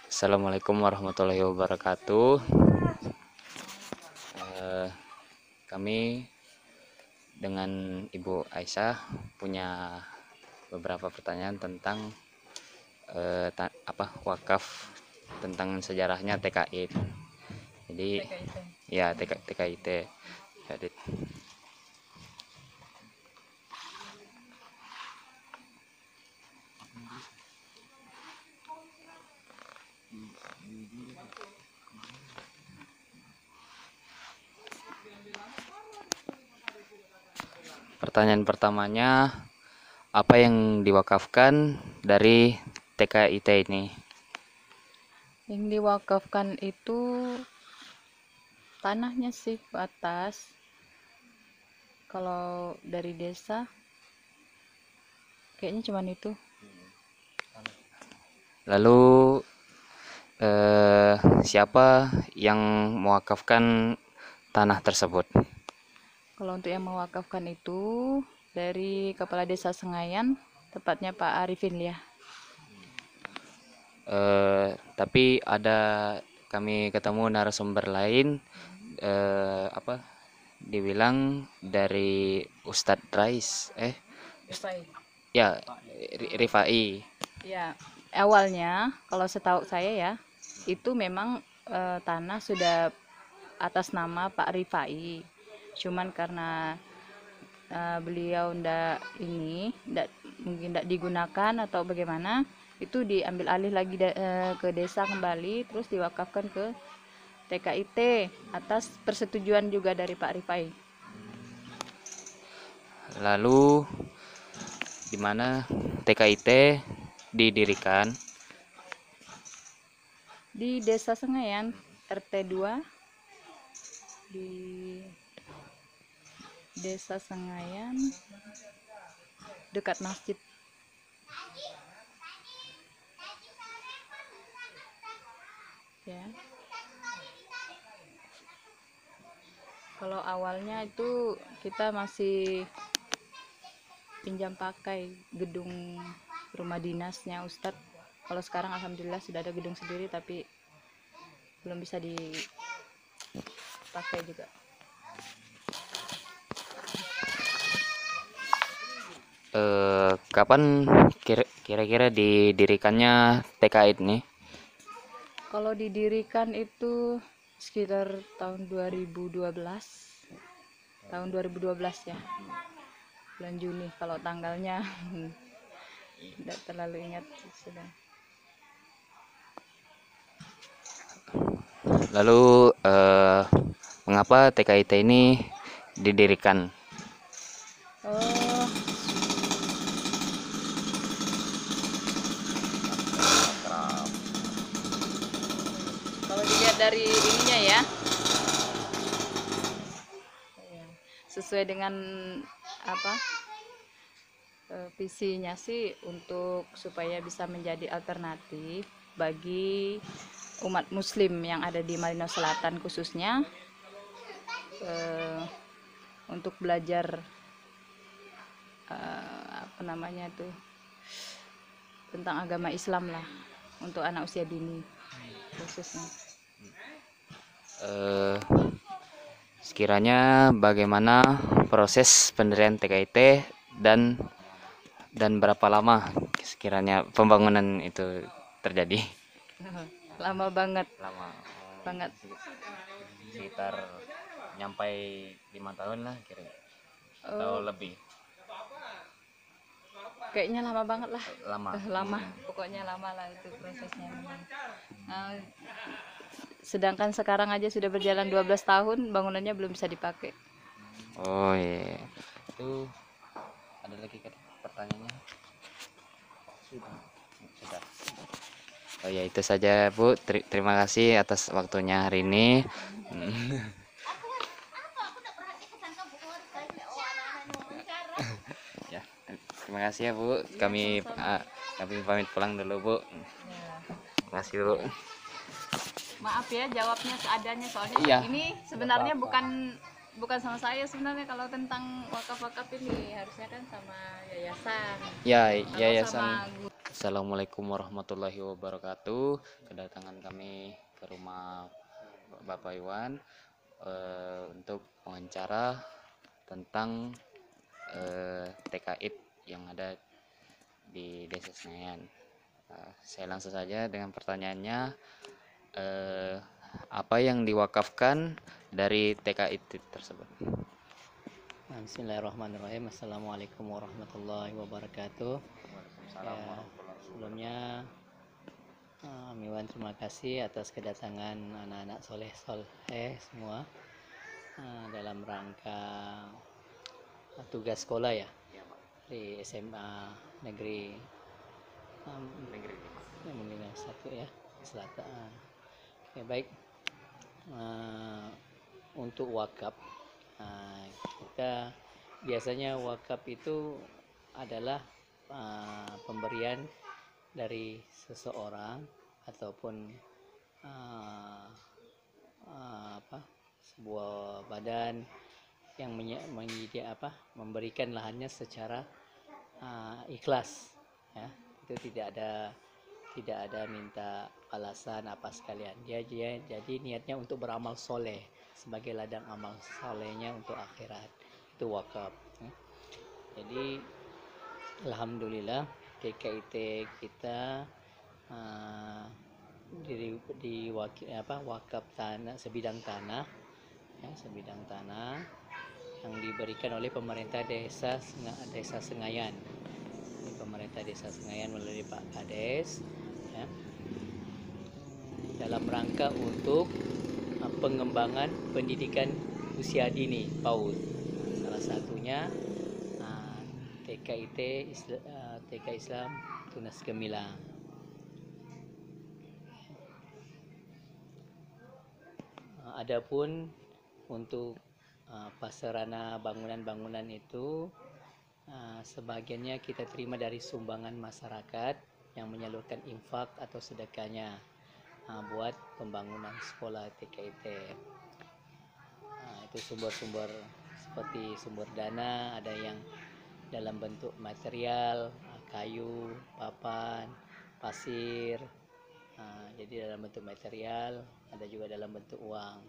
Assalamualaikum warahmatullahi wabarakatuh. Eh, Kami dengan Ibu Aisyah punya beberapa pertanyaan tentang wakaf, tentang sejarahnya TKI. Jadi ya TKIT. Jadi, pertanyaan pertamanya, apa yang diwakafkan dari TKIT ini? Yang diwakafkan itu tanahnya sih ke atas. Kalau dari desa kayaknya cuman itu. Lalu siapa yang mewakafkan tanah tersebut? Kalau untuk yang mewakafkan itu dari Kepala Desa Sengayan, tepatnya Pak Arifin ya. Tapi ada kami ketemu narasumber lain, apa dibilang dari Ustadz Rais, ya, Rifai. Ya, awalnya kalau setahu saya ya, itu memang tanah sudah atas nama Pak Rifai. Cuman karena beliau mungkin ndak digunakan atau bagaimana, itu diambil alih lagi ke desa kembali, terus diwakafkan ke TKIT atas persetujuan juga dari Pak Rifai. Lalu di mana TKIT didirikan? Di Desa Sengayan, RT 2, di Desa Sengayan dekat masjid. Ya. Kalau awalnya itu kita masih pinjam pakai gedung rumah dinasnya Ustadz. Kalau sekarang alhamdulillah sudah ada gedung sendiri, tapi belum bisa dipakai juga. Kapan kira-kira didirikannya TKIT ini? Kalau didirikan itu sekitar tahun 2012. Tahun 2012 ya. Bulan Juni kalau tanggalnya tidak terlalu ingat sudah. Lalu mengapa TKIT ini didirikan? Oh, kalau dilihat dari ininya ya, sesuai dengan apa visinya sih, untuk supaya bisa menjadi alternatif bagi umat muslim yang ada di Malino Selatan khususnya, untuk belajar apa namanya tuh, tentang agama Islam lah, untuk anak usia dini khususnya. Eh, Sekiranya bagaimana proses pendirian TKIT dan berapa lama sekiranya pembangunan itu terjadi? Lama banget Lama, banget. sekitar nyampai 5 tahun lah kira, atau Oh, lebih kayaknya lama banget lah. lama. Lama, pokoknya lama lah itu prosesnya. Sedangkan sekarang aja sudah berjalan 12 tahun, bangunannya belum bisa dipakai. Oh iya, itu ada lagi kan pertanyaannya? Sudah. Oh ya, itu saja Bu. Terima kasih atas waktunya hari ini. Ya, terima kasih ya Bu. Kami pamit pulang dulu Bu. Terima kasih Bu. Maaf ya jawabnya seadanya, soalnya Iya. ini sebenarnya bukan sama saya sebenarnya. Kalau tentang wakaf-wakaf ini harusnya kan sama yayasan. Ya, Kalau yayasan sama Assalamualaikum warahmatullahi wabarakatuh. Kedatangan kami ke rumah Bapak Iwan untuk wawancara tentang TKI yang ada di Desa Senayan. Saya langsung saja dengan pertanyaannya. Apa yang diwakafkan dari TKI tersebut? Bismillahirrahmanirrahim. Assalamualaikum warahmatullahi wabarakatuh. Ya, sebelumnya Miwan terima kasih atas kedatangan anak-anak soleh semua dalam rangka tugas sekolah ya di SMA Negeri Negeri 1 ya Selatan. Oke, baik. Untuk wakaf, kita biasanya wakaf itu adalah pemberian dari seseorang ataupun sebuah badan yang memberikan lahannya secara ikhlas ya. Itu tidak ada minta balasan apa sekalian. Dia jadi niatnya untuk beramal soleh sebagai ladang amal solehnya untuk akhirat, itu wakaf ya. Jadi alhamdulillah TKIT kita wakaf tanah sebidang tanah yang diberikan oleh pemerintah desa Sengayan. Pemerintah desa Sengayan melalui Pak Kades ya, dalam rangka untuk pengembangan pendidikan usia dini PAUD. Salah satunya TK Islam Tunas Gemilang. Adapun untuk prasarana bangunan-bangunan itu sebagiannya kita terima dari sumbangan masyarakat yang menyalurkan infak atau sedekahnya buat pembangunan sekolah TKIT. Itu sumber-sumber seperti sumber dana, ada yang dalam bentuk material, kayu, papan, pasir. Jadi dalam bentuk material, ada juga dalam bentuk uang.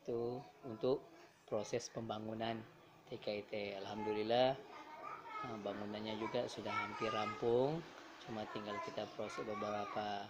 Itu untuk proses pembangunan TKIT. Alhamdulillah bangunannya juga sudah hampir rampung, cuma tinggal kita proses beberapa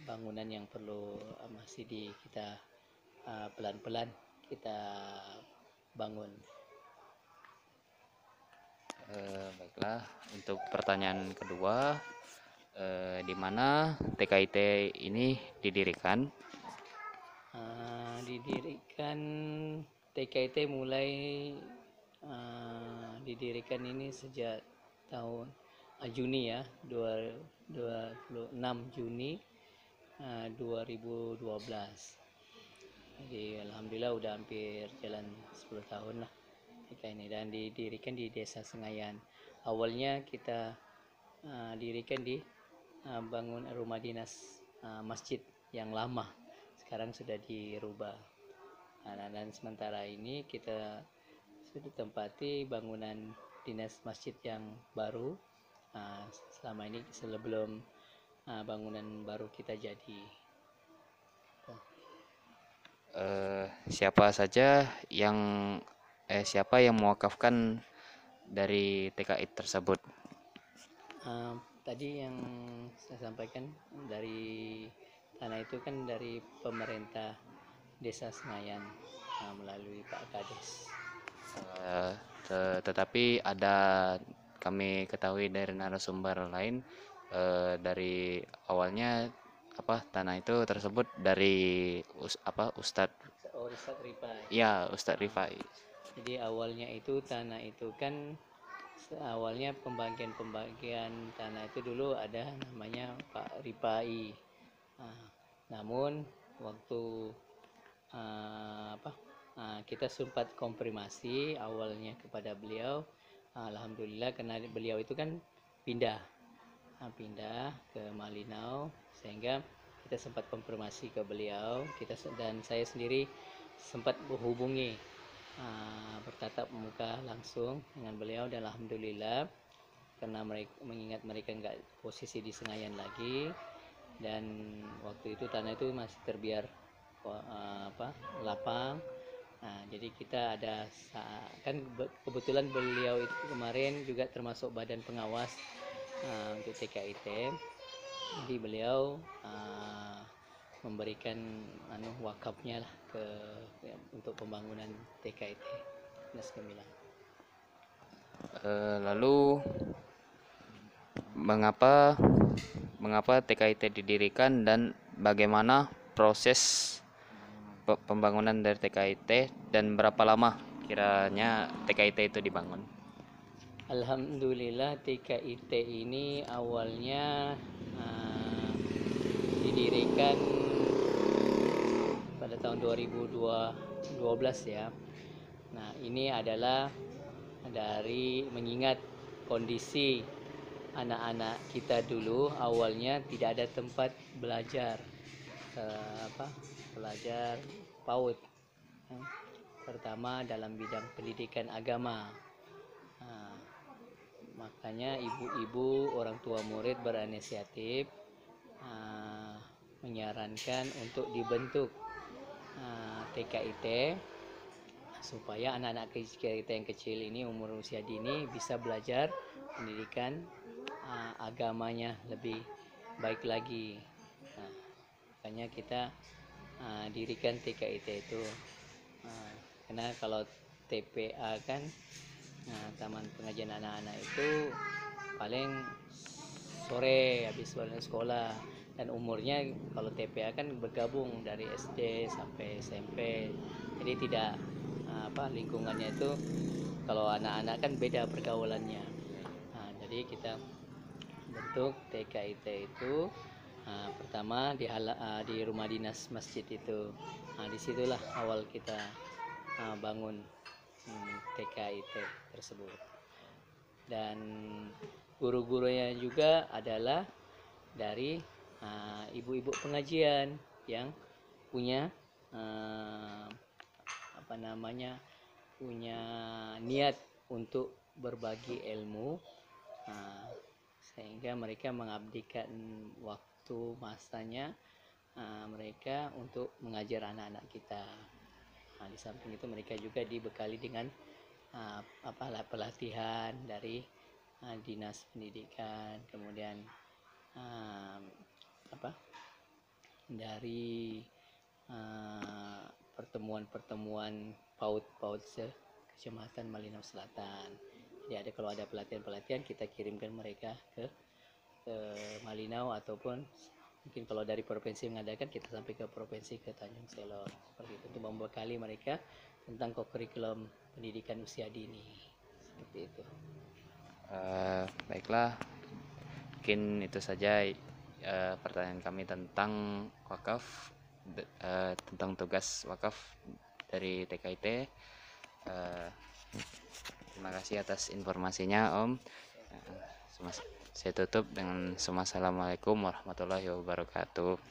bangunan yang perlu masih kita pelan-pelan kita bangun. Baiklah, untuk pertanyaan kedua, di mana TKIT ini didirikan? Didirikan TKIT mulai didirikan ini sejak tahun Juni ya, 26 Juni 2012. Jadi alhamdulillah udah hampir jalan 10 tahun lah TK ini, dan didirikan di Desa Sengayan. Awalnya kita dirikan di bangun rumah dinas masjid yang lama, sekarang sudah dirubah. Dan sementara ini kita sudah tempati bangunan dinas masjid yang baru selama ini sebelum bangunan baru kita jadi. Siapa yang mewakafkan dari TKI tersebut? Tadi yang saya sampaikan dari tanah itu kan dari pemerintah Desa Senayan melalui Pak Kades. Tetapi ada, kami ketahui dari narasumber lain, dari awalnya tanah itu tersebut dari Ustadz Rifai. Ya, Ustadz Rifai. Jadi awalnya itu tanah itu kan awalnya pembagian tanah itu dulu ada namanya Pak Rifai. Namun waktu kita sempat konfirmasi awalnya kepada beliau, alhamdulillah karena beliau itu kan pindah ke Malinau, sehingga kita sempat konfirmasi ke beliau, dan saya sendiri sempat berhubungi bertatap muka langsung dengan beliau, dan alhamdulillah karena mereka mengingat mereka nggak posisi di Senayan lagi, dan waktu itu tanah itu masih terbiar lapang. Nah, jadi kita ada kan kebetulan beliau itu kemarin juga termasuk badan pengawas untuk TKIT. Jadi beliau memberikan wakafnya lah untuk pembangunan TKIT Dinas Gemilang. Lalu mengapa TKIT didirikan dan bagaimana proses pembangunan dari TKIT dan berapa lama kiranya TKIT itu dibangun? Alhamdulillah TKIT ini awalnya didirikan pada tahun 2012 ya. Nah, ini adalah dari mengingat kondisi anak-anak kita dulu awalnya tidak ada tempat belajar belajar PAUD, terutama dalam bidang pendidikan agama. Makanya ibu-ibu orang tua murid berinisiatif menyarankan untuk dibentuk TKIT supaya anak-anak kita yang kecil ini umur usia dini bisa belajar pendidikan agamanya lebih baik lagi. Makanya kita dirikan TKIT itu. Karena kalau TPA kan Taman Pengajian Anak-anak itu paling sore habis sekolah, dan umurnya kalau TPA kan bergabung dari SD sampai SMP, jadi tidak lingkungannya itu kalau anak-anak kan beda pergaulannya. Jadi kita bentuk TKIT itu pertama di rumah dinas masjid itu. Disitulah awal kita bangun TKIT tersebut, dan guru-gurunya juga adalah dari ibu-ibu pengajian yang punya punya niat untuk berbagi ilmu, sehingga mereka mengabdikan waktu masanya mereka untuk mengajar anak-anak kita. Di samping itu mereka juga dibekali dengan pelatihan dari dinas pendidikan, kemudian dari pertemuan-pertemuan PAUD Kecamatan Malinau Selatan. Jadi kalau ada pelatihan-pelatihan kita kirimkan mereka ke Malinau, ataupun mungkin kalau dari provinsi mengadakan kita sampai ke provinsi, ke Tanjung Selor, seperti itu, untuk membekali mereka tentang kurikulum pendidikan usia dini, seperti itu. Baiklah, mungkin itu saja pertanyaan kami tentang wakaf, tentang tugas wakaf dari TKIT. Terima kasih atas informasinya Om. Saya tutup dengan Assalamualaikum warahmatullahi wabarakatuh.